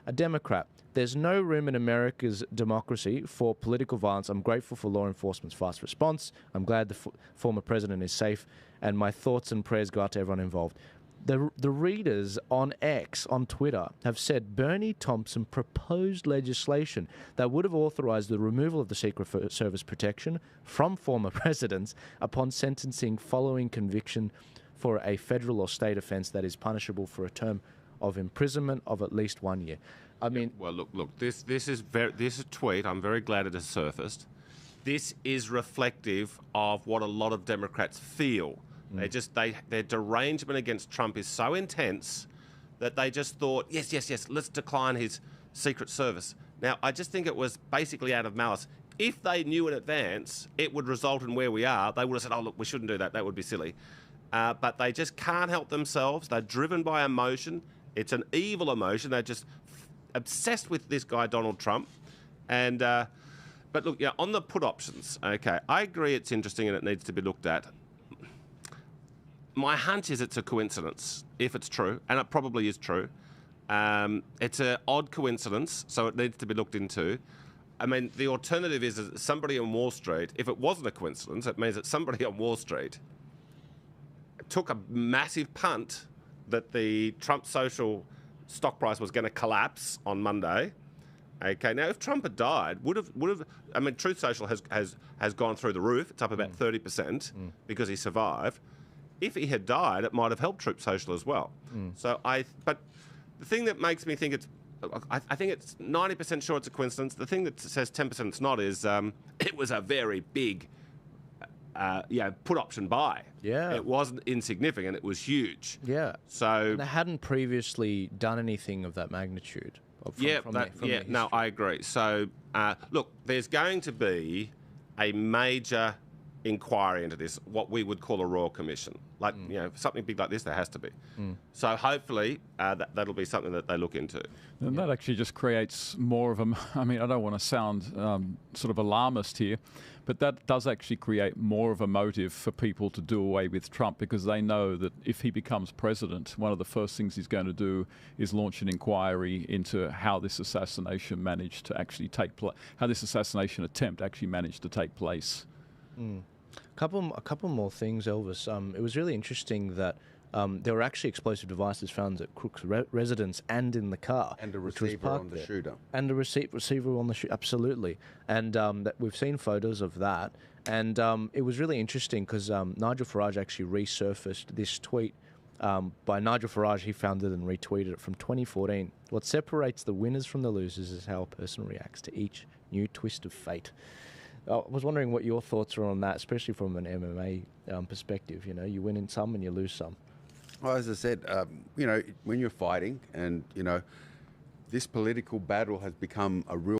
a Democrat. There's no room in America's democracy for political violence. I'm grateful for law enforcement's fast response. I'm glad the former president is safe, and my thoughts and prayers go out to everyone involved. The readers on X, on Twitter, have said Bernie Thompson proposed legislation that would have authorized the removal of the Secret Service protection from former presidents upon sentencing following conviction for a federal or state offense that is punishable for a term of imprisonment of at least 1 year. I mean, well, look. This is a tweet. I'm very glad it has surfaced. This is reflective of what a lot of Democrats feel. Their derangement against Trump is so intense that they just thought, yes, let's decline his Secret Service. Now, I just think it was basically out of malice. If they knew in advance it would result in where we are, they would have said, oh, look, we shouldn't do that. That would be silly. But they just can't help themselves. They're driven by emotion. It's an evil emotion. They're just obsessed with this guy, Donald Trump. And but look, yeah, on the put options, okay, I agree it's interesting and it needs to be looked at. My hunch is it's a coincidence, if it's true, and it probably is true. It's an odd coincidence, so it needs to be looked into. I mean, the alternative is that somebody on Wall Street, if it wasn't a coincidence, it means that somebody on Wall Street took a massive punt that the Trump social stock price was going to collapse on Monday. Okay, now if Trump had died, would have. I mean, Truth Social has gone through the roof. It's up about 30% because he survived. If he had died, it might have helped Truth Social as well. But the thing that makes me think I think it's 90% sure it's a coincidence. The thing that says 10% it's not is it was a very big, put option buy. Yeah. It wasn't insignificant. It was huge. Yeah. So and they hadn't previously done anything of that magnitude. No, I agree. So, look, there's going to be a major inquiry into this, what we would call a royal commission. Like, something big like this, there has to be. So hopefully that'll be something that they look into. And that actually just creates more of a, I mean, I don't want to sound sort of alarmist here, but that does actually create more of a motive for people to do away with Trump, because they know that if he becomes president, one of the first things he's going to do is launch an inquiry into how this assassination managed to actually take place, how this assassination attempt actually managed to take place. A couple more things, Elvis. It was really interesting that there were actually explosive devices found at Crook's residence and in the car. And a receiver on the shooter. And a receiver on the shooter, absolutely. And that we've seen photos of that. And it was really interesting because Nigel Farage actually resurfaced this tweet by Nigel Farage. He found it and retweeted it from 2014. What separates the winners from the losers is how a person reacts to each new twist of fate. I was wondering what your thoughts are on that, especially from an MMA perspective. You win in some and you lose some. Well, as I said, when you're fighting and, this political battle has become a real